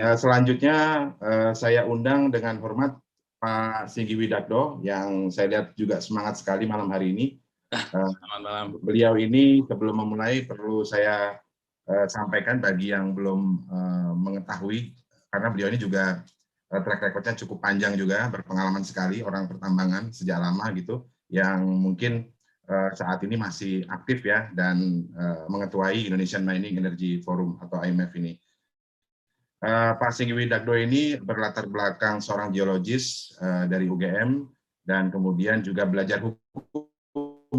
Selanjutnya saya undang dengan hormat Pak Singgi Widakdo yang saya lihat juga semangat sekali malam hari ini. Selamat malam. Beliau ini sebelum memulai perlu saya sampaikan bagi yang belum mengetahui, karena beliau ini juga track record-nya cukup panjang juga, berpengalaman sekali, orang pertambangan sejak lama gitu, yang mungkin saat ini masih aktif ya dan mengetuai Indonesian Mining Energy Forum atau IMF ini. Pak Singgi Widakdo ini berlatar belakang seorang geologis dari UGM dan kemudian juga belajar hukum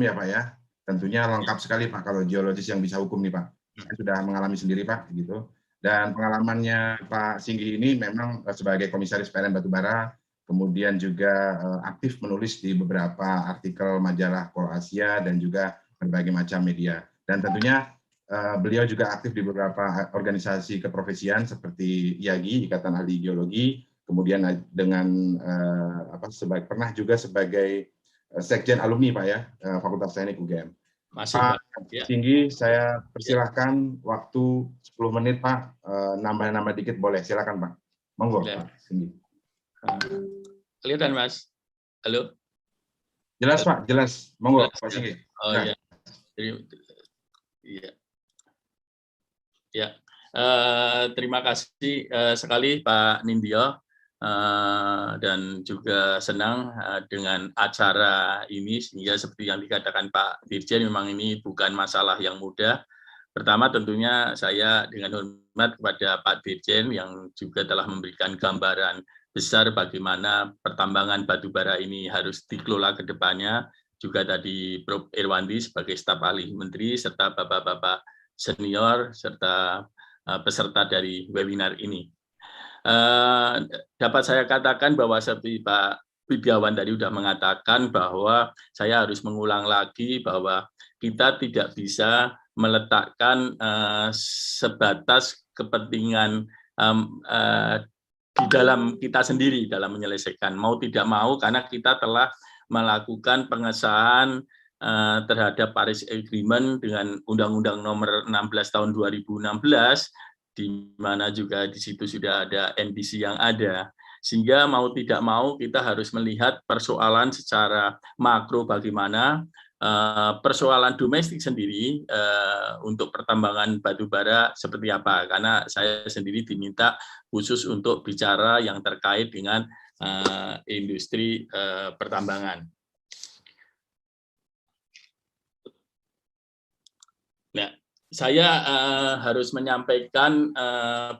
ya Pak ya. Tentunya lengkap sekali Pak kalau geologis yang bisa hukum nih Pak. Saya sudah mengalami sendiri Pak gitu. Dan pengalamannya Pak Singgi ini memang sebagai komisaris PLN Batubara, kemudian juga aktif menulis di beberapa artikel majalah Coal Asia dan juga berbagai macam media. Dan tentunya beliau juga aktif di beberapa organisasi keprofesian seperti IAGI, Ikatan Ahli Geologi, kemudian dengan pernah juga sebagai sekjen alumni Pak ya, Fakultas Teknik UGM. Pak Singgi, saya persilahkan waktu 10 menit Pak, nambah-nambah dikit boleh, silakan Pak. Monggo Pak Singgi. Kelihatan Mas? Halo? Jelas Pak, jelas. Monggo Pak Singgi. Oh iya. Iya. Ya, terima kasih sekali Pak Nindyo, dan juga senang dengan acara ini, sehingga seperti yang dikatakan Pak Dirjen, memang ini bukan masalah yang mudah. Pertama tentunya saya dengan hormat kepada Pak Dirjen yang juga telah memberikan gambaran besar bagaimana pertambangan batubara ini harus dikelola ke depannya, juga tadi Prof. Irwandi sebagai staf ahli menteri, serta bapak-bapak senior, serta peserta dari webinar ini. Dapat saya katakan bahwa seperti Pak Widjawan tadi sudah mengatakan bahwa saya harus mengulang lagi bahwa kita tidak bisa meletakkan sebatas kepentingan di dalam kita sendiri dalam menyelesaikan. Mau tidak mau karena kita telah melakukan pengesahan terhadap Paris Agreement dengan Undang-Undang Nomor 16 Tahun 2016, di mana juga di situ sudah ada NDC yang ada. Sehingga mau tidak mau kita harus melihat persoalan secara makro bagaimana persoalan domestik sendiri untuk pertambangan batubara seperti apa. Karena saya sendiri diminta khusus untuk bicara yang terkait dengan industri pertambangan. Nah, saya harus menyampaikan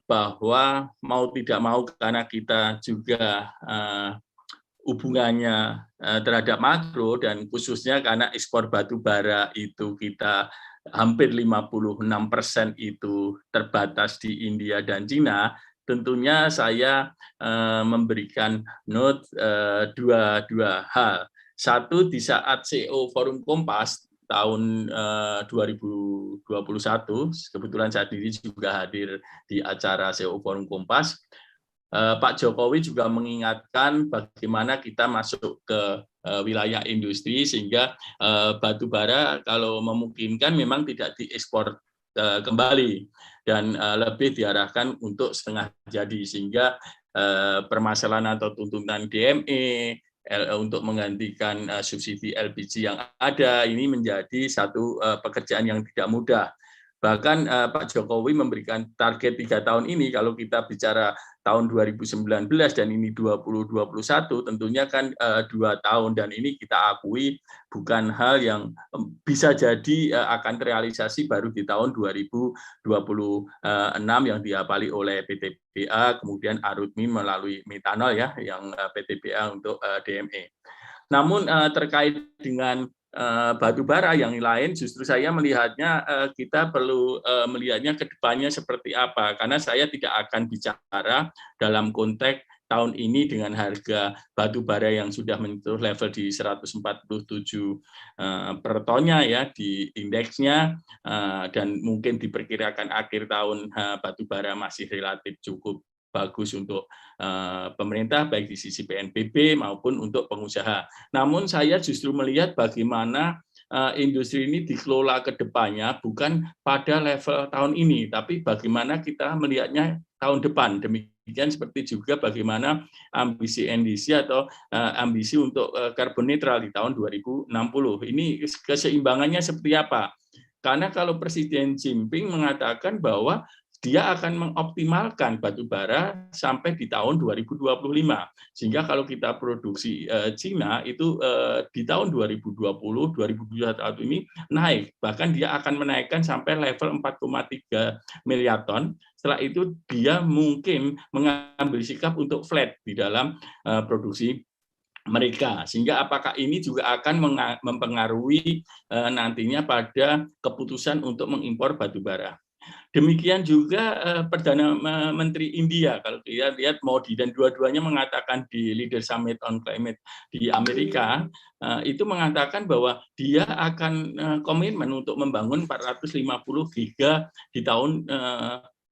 bahwa mau tidak mau karena kita juga hubungannya terhadap makro dan khususnya karena ekspor batu bara itu kita hampir 56% itu terbatas di India dan Cina, tentunya saya memberikan note dua hal. Satu, di saat CEO Forum Kompas tahun 2021, kebetulan saya sendiri juga hadir di acara CEO Forum Kompas, Pak Jokowi juga mengingatkan bagaimana kita masuk ke wilayah industri sehingga batu bara kalau memungkinkan memang tidak diekspor kembali dan lebih diarahkan untuk setengah jadi, sehingga permasalahan atau tuntutan DME untuk menggantikan subsidi LPG yang ada ini menjadi satu pekerjaan yang tidak mudah. Bahkan Pak Jokowi memberikan target 3 tahun ini, kalau kita bicara tahun 2019 dan ini 2021, tentunya kan 2 tahun, dan ini kita akui bukan hal yang bisa jadi akan terrealisasi baru di tahun 2026 yang diapali oleh PTBA, kemudian Arutmin melalui metanol ya, yang PTBA untuk DME. Namun terkait dengan batu bara yang lain, justru saya melihatnya kita perlu melihatnya ke depannya seperti apa, karena saya tidak akan bicara dalam konteks tahun ini dengan harga batu bara yang sudah menyentuh level di 147 per tonnya ya di indeksnya, dan mungkin diperkirakan akhir tahun batu bara masih relatif cukup bagus untuk pemerintah, baik di sisi PNBP maupun untuk pengusaha. Namun saya justru melihat bagaimana industri ini dikelola ke depannya bukan pada level tahun ini, tapi bagaimana kita melihatnya tahun depan. Demikian demikian seperti juga bagaimana ambisi NDC atau ambisi untuk carbon netral di tahun 2060. Ini keseimbangannya seperti apa? Karena kalau Presiden Jinping mengatakan bahwa dia akan mengoptimalkan batu bara sampai di tahun 2025. Sehingga kalau kita produksi Cina itu di tahun 2020, 2021 ini naik. Bahkan dia akan menaikkan sampai level 4,3 miliar ton. Setelah itu dia mungkin mengambil sikap untuk flat di dalam produksi mereka, sehingga apakah ini juga akan mempengaruhi nantinya pada keputusan untuk mengimpor batu bara. Demikian juga Perdana Menteri India, kalau kita lihat Modi, dan dua-duanya mengatakan di Leader Summit on Climate di Amerika, itu mengatakan bahwa dia akan komitmen untuk membangun 450 giga di tahun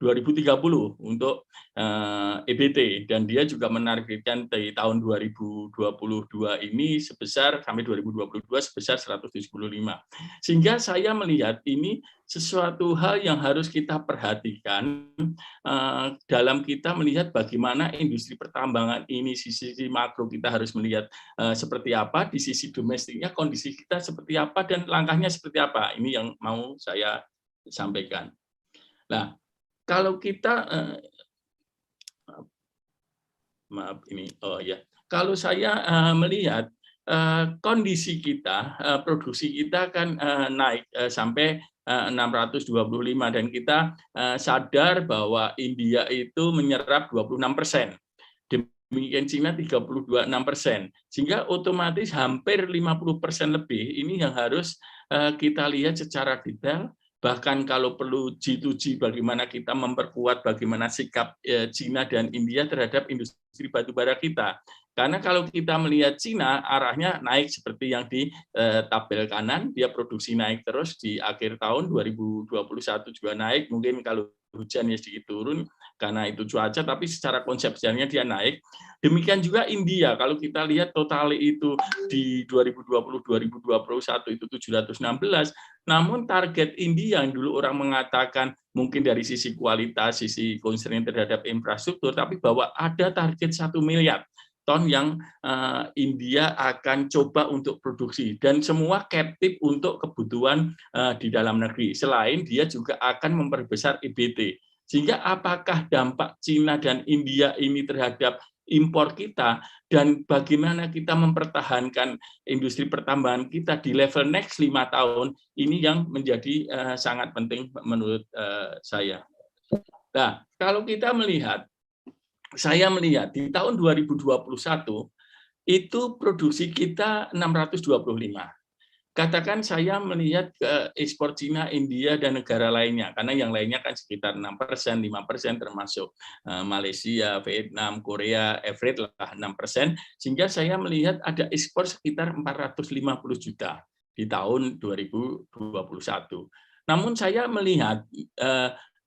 2030 untuk EBT, dan dia juga menargetkan di tahun 2022 ini sebesar sampai 2022 sebesar 175. Sehingga saya melihat ini sesuatu hal yang harus kita perhatikan dalam kita melihat bagaimana industri pertambangan ini, sisi makro kita harus melihat seperti apa, di sisi domestiknya kondisi kita seperti apa, dan langkahnya seperti apa. Ini yang mau saya sampaikan. Nah, kalau kita kalau saya melihat kondisi kita, produksi kita kan naik sampai 625, dan kita sadar bahwa India itu menyerap 26%. Demikian Cina 32,6%, sehingga otomatis hampir 50% lebih ini yang harus kita lihat secara detail. Bahkan kalau perlu G2G, bagaimana kita memperkuat bagaimana sikap Cina dan India terhadap industri batubara kita. Karena kalau kita melihat Cina, arahnya naik seperti yang di tabel kanan, dia produksi naik terus di akhir tahun 2021 juga naik, mungkin kalau hujannya sedikit turun karena itu cuaca, tapi secara konsepsialnya dia naik. Demikian juga India, kalau kita lihat total itu di 2020-2021 itu 716, namun target India yang dulu orang mengatakan mungkin dari sisi kualitas, sisi concern terhadap infrastruktur, tapi bahwa ada target 1 miliar ton yang India akan coba untuk produksi, dan semua captive untuk kebutuhan di dalam negeri. Selain dia juga akan memperbesar EBT. Sehingga apakah dampak Cina dan India ini terhadap impor kita, dan bagaimana kita mempertahankan industri pertambangan kita di level next 5 tahun, ini yang menjadi sangat penting menurut saya. Nah, kalau kita melihat, saya melihat di tahun 2021 itu produksi kita 625. Katakan saya melihat ke ekspor Cina, India, dan negara lainnya, karena yang lainnya kan sekitar 6%, 5%, termasuk Malaysia, Vietnam, Korea, average lah 6%, sehingga saya melihat ada ekspor sekitar 450 juta di tahun 2021. Namun saya melihat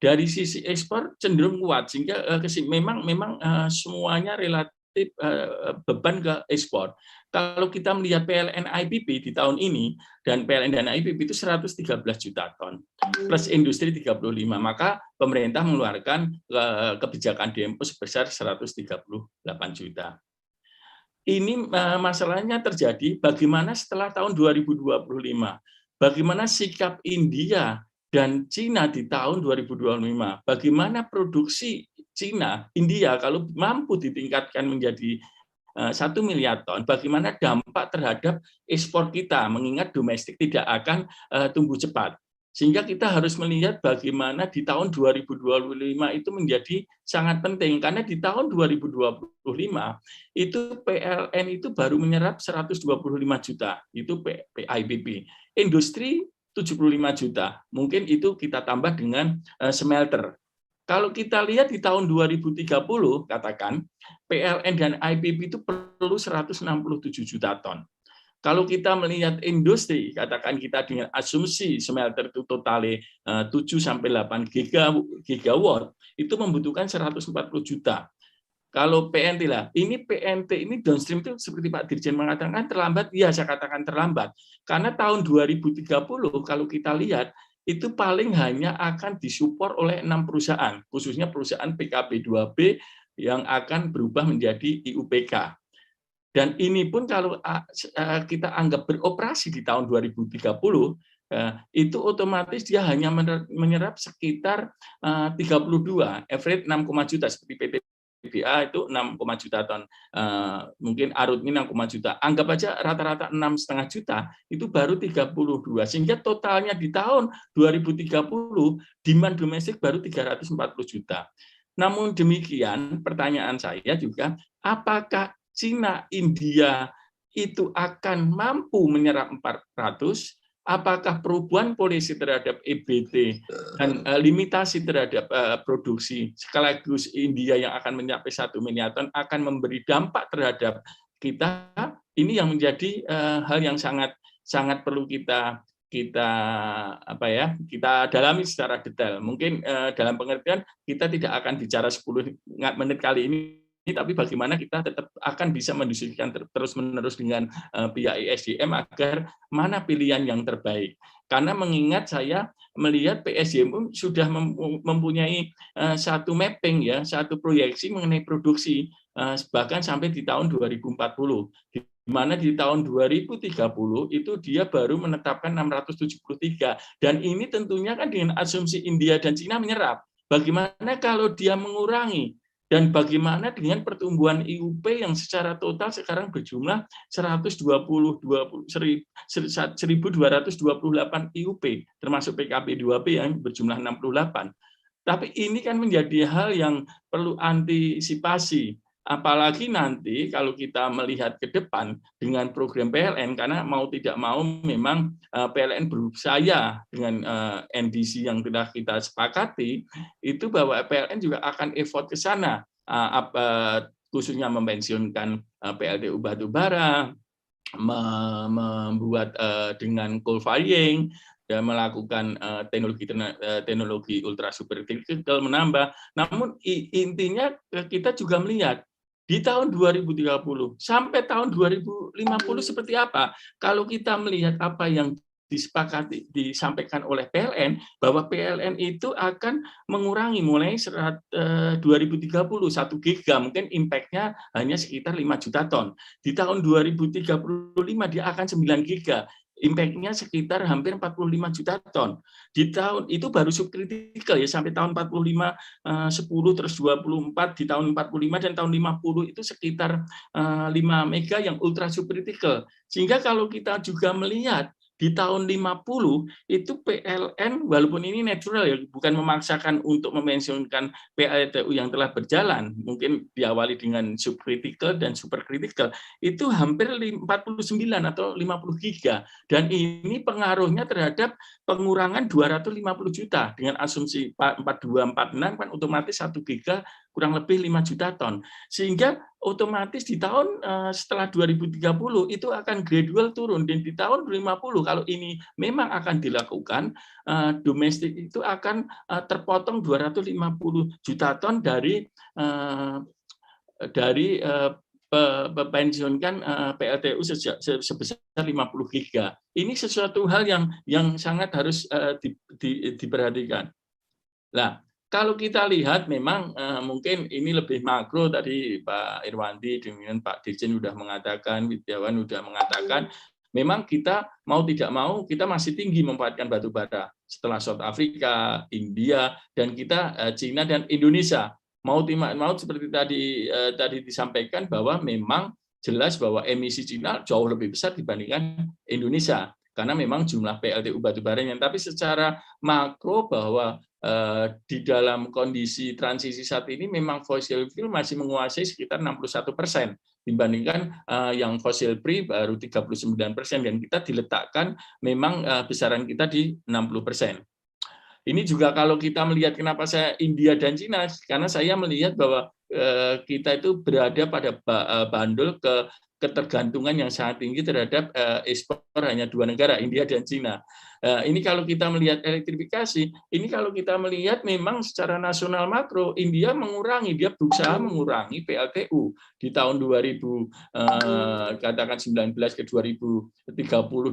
dari sisi ekspor cenderung kuat, sehingga memang semuanya relatif beban ke ekspor. Kalau kita melihat PLN IPP di tahun ini, dan PLN dan IPP itu 113 juta ton, plus industri 35, maka pemerintah mengeluarkan kebijakan DMO sebesar 138 juta. Ini masalahnya terjadi bagaimana setelah tahun 2025, bagaimana sikap India dan Cina di tahun 2025, bagaimana produksi Cina, India kalau mampu ditingkatkan menjadi 1 miliar ton, bagaimana dampak terhadap ekspor kita, mengingat domestik tidak akan tumbuh cepat. Sehingga kita harus melihat bagaimana di tahun 2025 itu menjadi sangat penting, karena di tahun 2025 itu PLN itu baru menyerap 125 juta, itu PIBP. Industri 75 juta, mungkin itu kita tambah dengan smelter. Kalau kita lihat di tahun 2030, katakan PLN dan IPP itu perlu 167 juta ton. Kalau kita melihat industri, katakan kita dengan asumsi smelter itu totalnya 7-8 gigawatt, itu membutuhkan 140 juta. Kalau PNT lah, ini PNT ini downstream itu seperti Pak Dirjen mengatakan terlambat, ya saya katakan terlambat. Karena tahun 2030 kalau kita lihat, itu paling hanya akan disupport oleh 6 perusahaan, khususnya perusahaan PKB 2B, yang akan berubah menjadi IUPK. Dan ini pun kalau kita anggap beroperasi di tahun 2030, itu otomatis dia hanya menyerap sekitar 32, average 6, juta, seperti PT BA itu 6, juta ton. Mungkin Arutmi 6, juta. Anggap aja rata-rata 6,5 juta, itu baru 32. Sehingga totalnya di tahun 2030, demand domestik baru 340 juta. Namun demikian, pertanyaan saya juga, apakah Cina, India itu akan mampu menyerap 400, apakah perubahan polisi terhadap EBT dan limitasi terhadap produksi sekaligus India yang akan mencapai 1 miliar ton akan memberi dampak terhadap kita, ini yang menjadi hal yang sangat perlu kita dalami secara detail. Mungkin dalam pengertian kita tidak akan bicara 10 menit kali ini, tapi bagaimana kita tetap akan bisa mendiskusikan terus-menerus dengan pihak ISDM agar mana pilihan yang terbaik. Karena mengingat saya melihat PSDM sudah mempunyai satu mapping, ya, satu proyeksi mengenai produksi bahkan sampai di tahun 2040. Di mana di tahun 2030 itu dia baru menetapkan 673. Dan ini tentunya kan dengan asumsi India dan Cina menyerap. Bagaimana kalau dia mengurangi? Dan bagaimana dengan pertumbuhan IUP yang secara total sekarang berjumlah 1.228 IUP, termasuk PKB 2B yang berjumlah 68. Tapi ini kan menjadi hal yang perlu antisipasi. Apalagi nanti kalau kita melihat ke depan dengan program PLN, karena mau tidak mau memang PLN berusaha dengan NDC yang telah kita sepakati, itu bahwa PLN juga akan effort ke sana, khususnya mempensiunkan PLTU batubara, membuat dengan coal firing, dan melakukan teknologi ultra supercritical menambah. Namun intinya kita juga melihat di tahun 2030 sampai tahun 2050 seperti apa. Kalau kita melihat apa yang disepakati disampaikan oleh PLN, bahwa PLN itu akan mengurangi mulai 2030 1 giga, mungkin impact-nya hanya sekitar 5 juta ton. Di tahun 2035 dia akan 9 giga. Impact-nya sekitar hampir 45 juta ton. Di tahun itu baru subkritikal, ya, sampai tahun 45 10 terus 24 di tahun 45 dan tahun 50 itu sekitar 5 mega yang ultra subkritikal. Sehingga kalau kita juga melihat di tahun 50 itu PLN, walaupun ini natural, ya, bukan memaksakan untuk memensiunkan PLTU yang telah berjalan, mungkin diawali dengan subkritikal dan superkritikal, itu hampir 49 atau 50 giga. Dan ini pengaruhnya terhadap pengurangan 250 juta dengan asumsi 4246 kan otomatis 1 giga kurang lebih 5 juta ton. Sehingga otomatis di tahun setelah 2030 itu akan gradual turun, dan di tahun 2050 kalau ini memang akan dilakukan, domestik itu akan terpotong 250 juta ton dari pensiunkan PLTU sebesar 50 giga. Ini sesuatu hal yang sangat harus diperhatikan. Nah, kalau kita lihat memang mungkin ini lebih makro, tadi Pak Irwanti dengan Pak Dirjen sudah mengatakan, Widjawan sudah mengatakan, memang kita mau tidak mau kita masih tinggi memanfaatkan batu bara setelah South Africa, India, dan kita Cina dan Indonesia. Mau seperti tadi disampaikan bahwa memang jelas bahwa emisi Cina jauh lebih besar dibandingkan Indonesia karena memang jumlah PLTU batubaranya. Tapi secara makro bahwa di dalam kondisi transisi saat ini memang fossil fuel masih menguasai sekitar 61% dibandingkan yang fossil free baru 39%, dan kita diletakkan memang besaran kita di 60%. Ini juga kalau kita melihat kenapa saya India dan Cina, karena saya melihat bahwa kita itu berada pada bandul ketergantungan yang sangat tinggi terhadap ekspor hanya 2 negara, India dan Cina. Ini kalau kita melihat elektrifikasi, ini kalau kita melihat memang secara nasional makro, India dia berusaha mengurangi PLTU di tahun 2000, katakan 19 ke 2030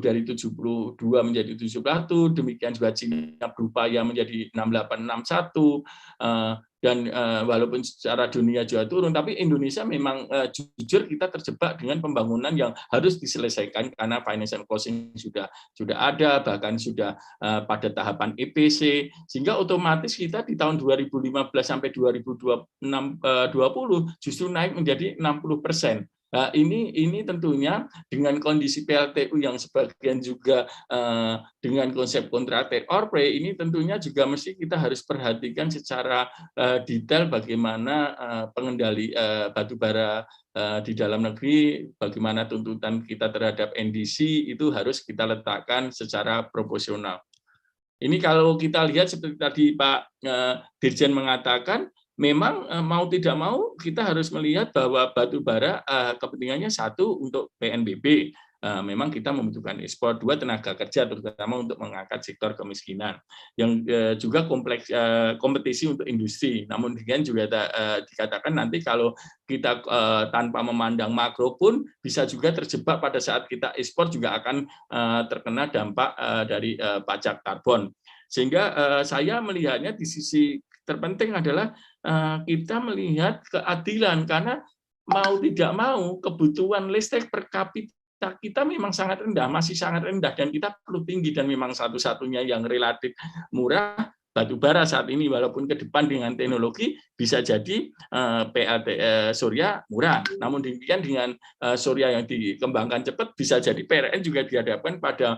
dari 72 menjadi 71, demikian juga Cina berupaya menjadi 6861, dan walaupun secara dunia juga turun, tapi Indonesia memang jujur kita terjebak dengan pembangunan yang harus diselesaikan karena financial closing sudah ada, bahkan sudah pada tahapan EPC, sehingga otomatis kita di tahun 2015 sampai 2020 justru naik menjadi 60%. Nah, ini tentunya dengan kondisi PLTU yang sebagian juga dengan konsep kontrak take or pay, ini tentunya juga mesti kita harus perhatikan secara detail bagaimana pengendali batubara di dalam negeri, bagaimana tuntutan kita terhadap NDC itu harus kita letakkan secara proporsional. Ini kalau kita lihat seperti tadi Pak Dirjen mengatakan, memang mau tidak mau kita harus melihat bahwa batu bara kepentingannya satu untuk PNBP, memang kita membutuhkan ekspor, dua tenaga kerja terutama untuk mengangkat sektor kemiskinan, yang juga kompleks kompetisi untuk industri. Namun demikian juga dikatakan nanti kalau kita tanpa memandang makro pun bisa juga terjebak pada saat kita ekspor juga akan terkena dampak dari pajak karbon. Sehingga saya melihatnya di sisi terpenting adalah kita melihat keadilan, karena mau tidak mau kebutuhan listrik per kapita kita memang sangat rendah, masih sangat rendah, dan kita perlu tinggi, dan memang satu-satunya yang relatif murah batu bara saat ini, walaupun ke depan dengan teknologi bisa jadi surya murah. Namun demikian dengan surya yang dikembangkan cepat bisa jadi PLN juga dihadapkan pada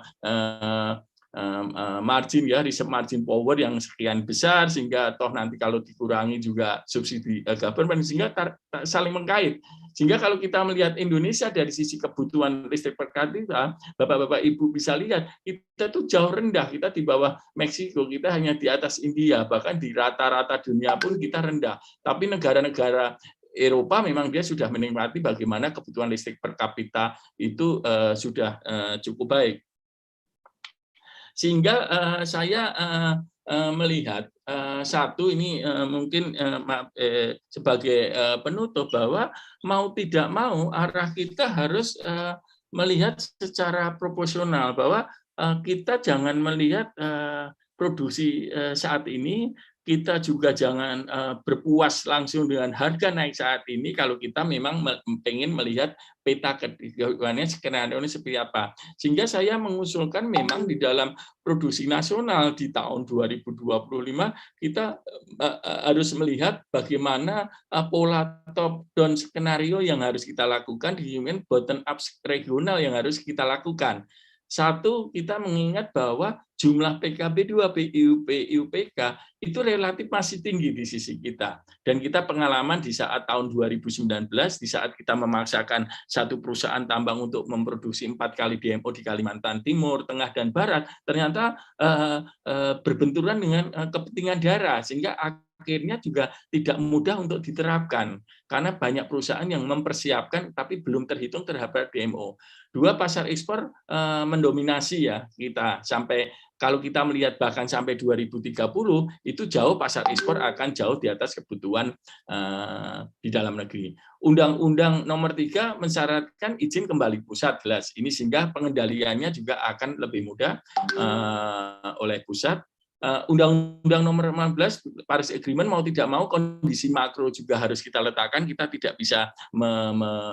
margin riset margin power yang sekian besar, sehingga toh nanti kalau dikurangi juga subsidi government, sehingga saling mengkait. Sehingga kalau kita melihat Indonesia dari sisi kebutuhan listrik per kapita, Bapak-bapak Ibu bisa lihat kita tuh jauh rendah, kita di bawah Meksiko, kita hanya di atas India, bahkan di rata-rata dunia pun kita rendah. Tapi negara-negara Eropa memang dia sudah menikmati bagaimana kebutuhan listrik per kapita itu sudah cukup baik. Sehingga saya melihat satu ini mungkin sebagai penutup, bahwa mau tidak mau arah kita harus melihat secara proporsional, bahwa kita jangan melihat produksi saat ini, kita juga jangan berpuas langsung dengan harga naik saat ini kalau kita memang ingin melihat peta kedepannya skenario ini seperti apa. Sehingga saya mengusulkan memang di dalam produksi nasional di tahun 2025 kita harus melihat bagaimana pola top down skenario yang harus kita lakukan, di bottom up regional yang harus kita lakukan. Satu, kita mengingat bahwa jumlah PKB2, PIUP, IUPK itu relatif masih tinggi di sisi kita. Dan kita pengalaman di saat tahun 2019, di saat kita memaksakan satu perusahaan tambang untuk memproduksi 4 kali DMO di Kalimantan Timur, Tengah, dan Barat, ternyata berbenturan dengan kepentingan daerah, sehingga akhirnya juga tidak mudah untuk diterapkan karena banyak perusahaan yang mempersiapkan tapi belum terhitung terhadap DMO. Dua, pasar ekspor mendominasi ya kita, sampai kalau kita melihat bahkan sampai 2030 itu jauh pasar ekspor akan jauh di atas kebutuhan di dalam negeri. Undang-Undang Nomor 3 mensyaratkan izin kembali pusat, jelas ini, sehingga pengendaliannya juga akan lebih mudah oleh pusat. Undang-Undang Nomor 15 Paris Agreement mau tidak mau kondisi makro juga harus kita letakkan, kita tidak bisa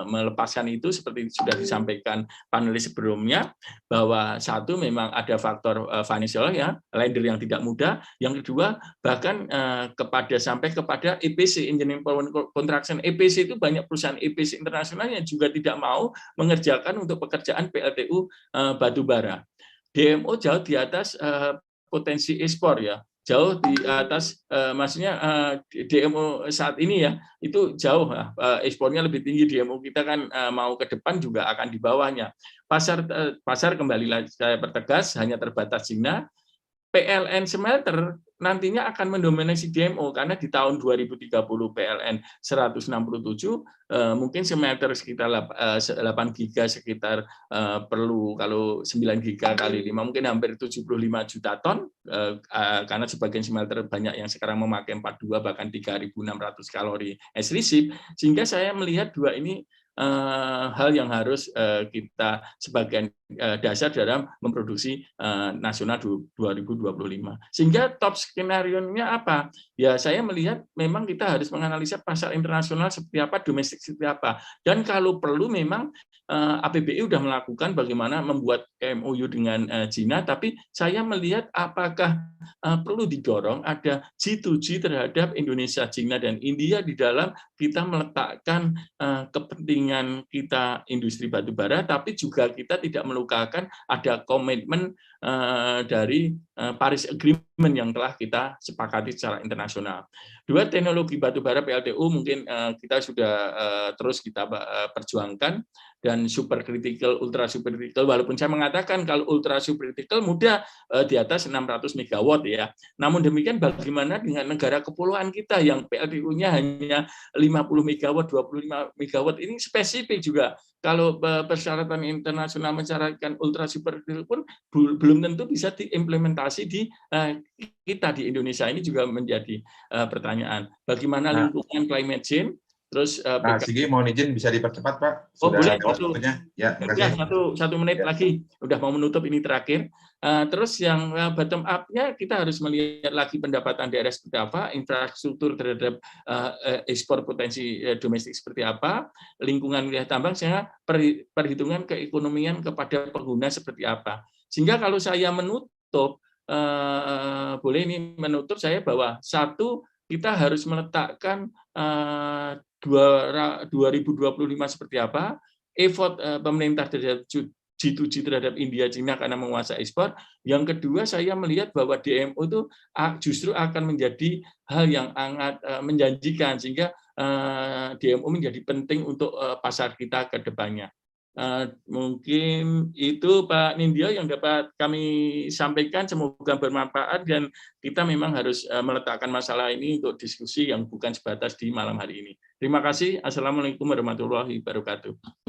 melepaskan itu seperti sudah disampaikan panelis sebelumnya, bahwa satu memang ada faktor financial ya, lender yang tidak mudah, yang kedua bahkan sampai kepada EPC, Engineering Construction EPC, itu banyak perusahaan EPC internasional yang juga tidak mau mengerjakan untuk pekerjaan PLTU batubara. DMO jauh di atas potensi ekspor ya, jauh di atas, maksudnya DMO saat ini ya itu jauh ekspornya lebih tinggi, DMO kita kan mau ke depan juga akan di bawahnya. Pasar kembali lagi saya pertegas hanya terbatas Cina. PLN smelter nantinya akan mendominasi DMO karena di tahun 2030 PLN 167, mungkin smelter sekitar 8 giga sekitar perlu, kalau 9 giga kali 5 mungkin hampir 75 juta ton, karena sebagian smelter banyak yang sekarang memakai 42 bahkan 3.600 kalori as receipt, sehingga saya melihat dua ini hal yang harus kita sebagai dasar dalam memproduksi nasional 2025. Sehingga top skenario-nya apa? Ya saya melihat memang kita harus menganalisa pasar internasional seperti apa, domestik seperti apa. Dan kalau perlu memang APBI sudah melakukan bagaimana membuat MOU dengan China, tapi saya melihat apakah perlu didorong ada G2G terhadap Indonesia, China, dan India di dalam kita meletakkan kepentingan kita industri batubara, tapi juga kita tidak melupakan ada komitmen dari Paris Agreement yang telah kita sepakati secara internasional. Dua, teknologi batubara PLTU mungkin kita sudah terus kita perjuangkan, dan super critical, ultra super critical, walaupun saya mengatakan kalau ultra super critical mudah di atas 600 megawatt ya. Namun demikian bagaimana dengan negara kepulauan kita yang PLTU-nya hanya 50 megawatt, 25 megawatt, ini spesifik juga. Kalau persyaratan internasional mensyaratkan ultra super critical pun belum tentu bisa diimplementasi di kita di Indonesia. Ini juga menjadi pertanyaan. Bagaimana lingkungan climate change? Terus Pak Sigi, mohon izin bisa dipercepat, Pak. Sudah boleh waktunya. Ya, terima kasih. Satu menit lagi, udah mau menutup, ini terakhir. Terus yang bottom up-nya kita harus melihat lagi pendapatan daerah seperti apa, infrastruktur terhadap ekspor potensi domestik seperti apa, lingkungan wilayah tambang, sehingga perhitungan keekonomian kepada pengguna seperti apa. Sehingga kalau saya menutup, boleh ini menutup saya bahwa satu, kita harus meletakkan 2025 seperti apa, effort pemerintah terhadap G2G terhadap India, China karena menguasai ekspor. Yang kedua, saya melihat bahwa DMO itu justru akan menjadi hal yang sangat menjanjikan, sehingga DMO menjadi penting untuk pasar kita ke depannya. Mungkin itu Pak Nindya yang dapat kami sampaikan, semoga bermanfaat, dan kita memang harus meletakkan masalah ini untuk diskusi yang bukan sebatas di malam hari ini. Terima kasih. Assalamualaikum warahmatullahi wabarakatuh.